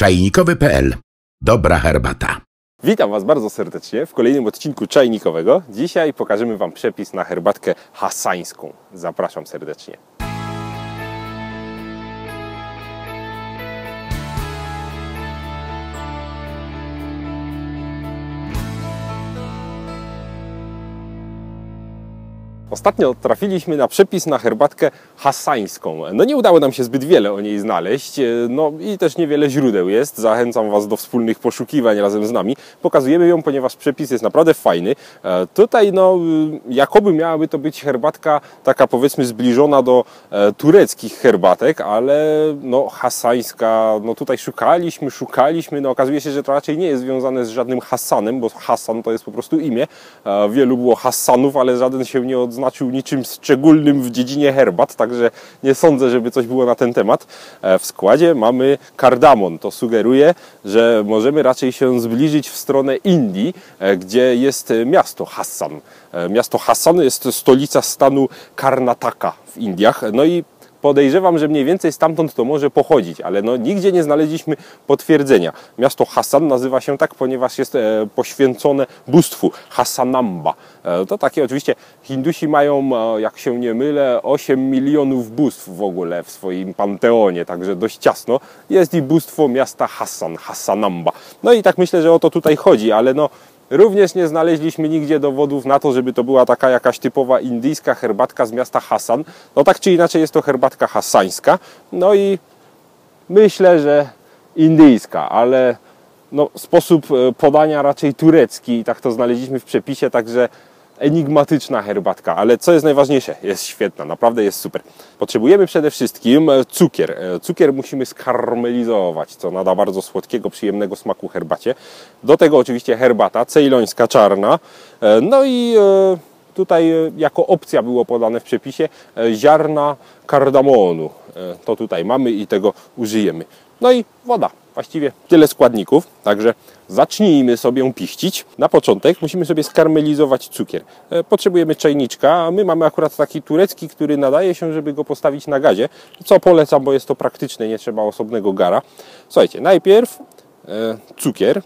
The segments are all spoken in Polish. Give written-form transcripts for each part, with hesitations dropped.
Czajnikowy.pl. Dobra herbata. Witam Was bardzo serdecznie w kolejnym odcinku Czajnikowego. Dzisiaj pokażemy Wam przepis na herbatkę hassańską. Zapraszam serdecznie. Ostatnio trafiliśmy na przepis na herbatkę hassańską. No nie udało nam się zbyt wiele o niej znaleźć, no i też niewiele źródeł jest. Zachęcam Was do wspólnych poszukiwań razem z nami. Pokazujemy ją, ponieważ przepis jest naprawdę fajny. Tutaj no jakoby miałaby to być herbatka taka powiedzmy zbliżona do tureckich herbatek, ale no hassańska, no tutaj szukaliśmy, no okazuje się, że to raczej nie jest związane z żadnym Hassanem, bo Hassan to jest po prostu imię. Wielu było Hassanów, ale żaden się nie odznaczył niczym szczególnym w dziedzinie herbat, także nie sądzę, żeby coś było na ten temat. W składzie mamy kardamon. To sugeruje, że możemy raczej się zbliżyć w stronę Indii, gdzie jest miasto Hassan. Miasto Hassan jest stolica stanu Karnataka w Indiach. No i podejrzewam, że mniej więcej stamtąd to może pochodzić, ale no nigdzie nie znaleźliśmy potwierdzenia. Miasto Hassan nazywa się tak, ponieważ jest poświęcone bóstwu Hassanamba. To takie oczywiście Hindusi mają, jak się nie mylę, 8 milionów bóstw w ogóle w swoim panteonie, także dość ciasno. Jest i bóstwo miasta Hassan, Hassanamba. No i tak myślę, że o to tutaj chodzi, ale no również nie znaleźliśmy nigdzie dowodów na to, żeby to była taka jakaś typowa indyjska herbatka z miasta Hassan. No tak czy inaczej jest to herbatka hassańska. No i myślę, że indyjska, ale no, sposób podania raczej turecki. Tak to znaleźliśmy w przepisie, także enigmatyczna herbatka, ale co jest najważniejsze, jest świetna, naprawdę jest super. Potrzebujemy przede wszystkim cukier. Cukier musimy skarmelizować, co nada bardzo słodkiego, przyjemnego smaku herbacie. Do tego oczywiście herbata cejlońska czarna. No i tutaj jako opcja było podane w przepisie ziarna kardamonu. To tutaj mamy i tego użyjemy. No i woda. Właściwie tyle składników, także zacznijmy sobie piścić. Na początek musimy sobie skarmelizować cukier. Potrzebujemy czajniczka, a my mamy akurat taki turecki, który nadaje się, żeby go postawić na gazie, co polecam, bo jest to praktyczne, nie trzeba osobnego gara. Słuchajcie, najpierw cukier,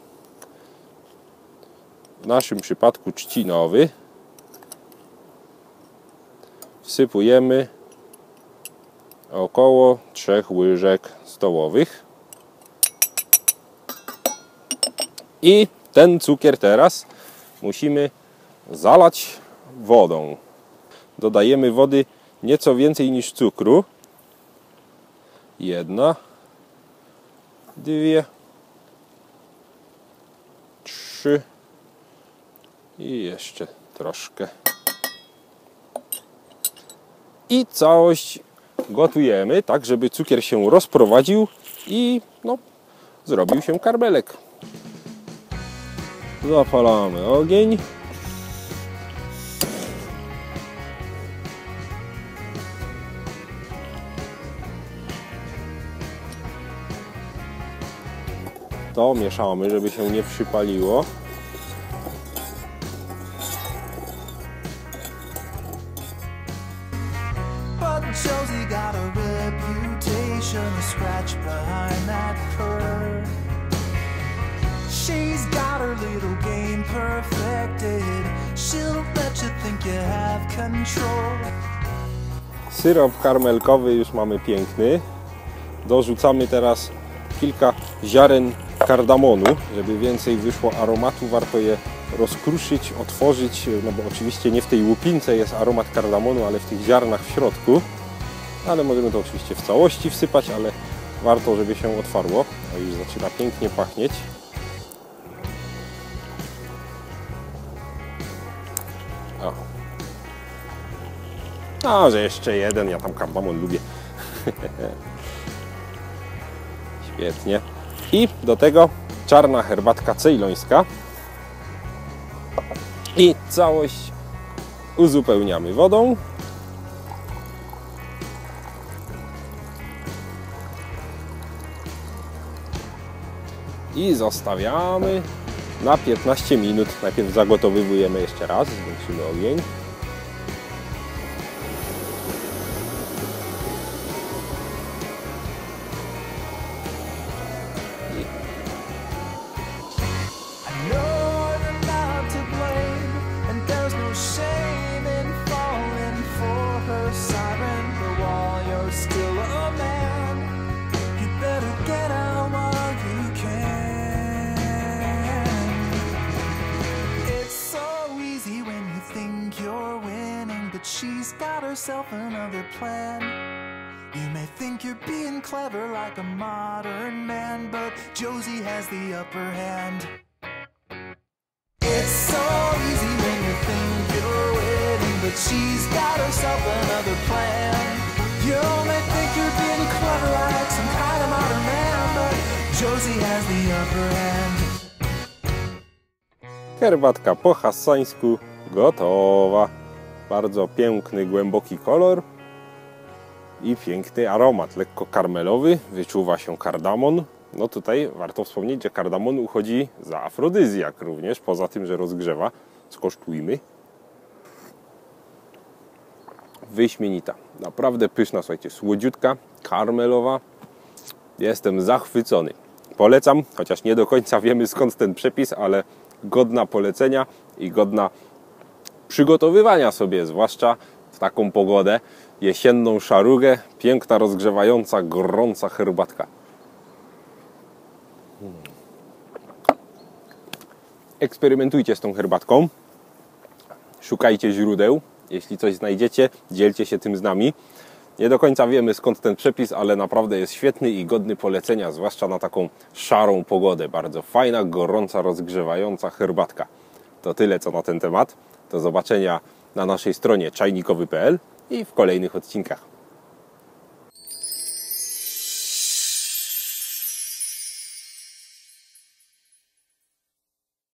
w naszym przypadku trzcinowy, wsypujemy około 3 łyżek stołowych. I ten cukier teraz musimy zalać wodą. Dodajemy wody nieco więcej niż cukru. 1, 2, 3 i jeszcze troszkę. I całość gotujemy tak, żeby cukier się rozprowadził i no, zrobił się karmelek. Zapalamy ogień. To mieszamy, żeby się nie przypaliło. She's got her little game perfected. She'll let you think you have control. Syrop karmelkowy już mamy piękny. Dorzucamy teraz kilka ziaren kardamonu, żeby więcej wyszło aromatu. Warto je rozkruszyć, otworzyć, no bo oczywiście nie w tej łupince jest aromat kardamonu, ale w tych ziarnach w środku. Ale możemy to oczywiście w całości wsypać, ale warto, żeby się otwarło. O, już zaczyna pięknie pachnieć. A, że jeszcze jeden, ja tam kardamon lubię. Świetnie. I do tego czarna herbatka cejlońska. I całość uzupełniamy wodą. I zostawiamy na 15 minut. Najpierw zagotowujemy jeszcze raz, zwiększymy ogień. herself another plan. You may think you're being clever like a modern man, but Josie has the upper hand. It's so easy when you think you're winning, but she's got herself another plan. You may think you're being clever like some kind of modern man, but Josie has the upper hand. Herbatka po hassańsku gotowa. Bardzo piękny, głęboki kolor i piękny aromat, lekko karmelowy, wyczuwa się kardamon. No tutaj warto wspomnieć, że kardamon uchodzi za afrodyzjak również, poza tym, że rozgrzewa. Skosztujmy. Wyśmienita, naprawdę pyszna, słuchajcie, słodziutka, karmelowa. Jestem zachwycony. Polecam, chociaż nie do końca wiemy skąd ten przepis, ale godna polecenia i godna przygotowywania sobie, zwłaszcza w taką pogodę, jesienną szarugę, piękna, rozgrzewająca, gorąca herbatka. Eksperymentujcie z tą herbatką, szukajcie źródeł, jeśli coś znajdziecie, dzielcie się tym z nami. Nie do końca wiemy skąd ten przepis, ale naprawdę jest świetny i godny polecenia, zwłaszcza na taką szarą pogodę. Bardzo fajna, gorąca, rozgrzewająca herbatka. To tyle co na ten temat. Do zobaczenia na naszej stronie czajnikowy.pl i w kolejnych odcinkach.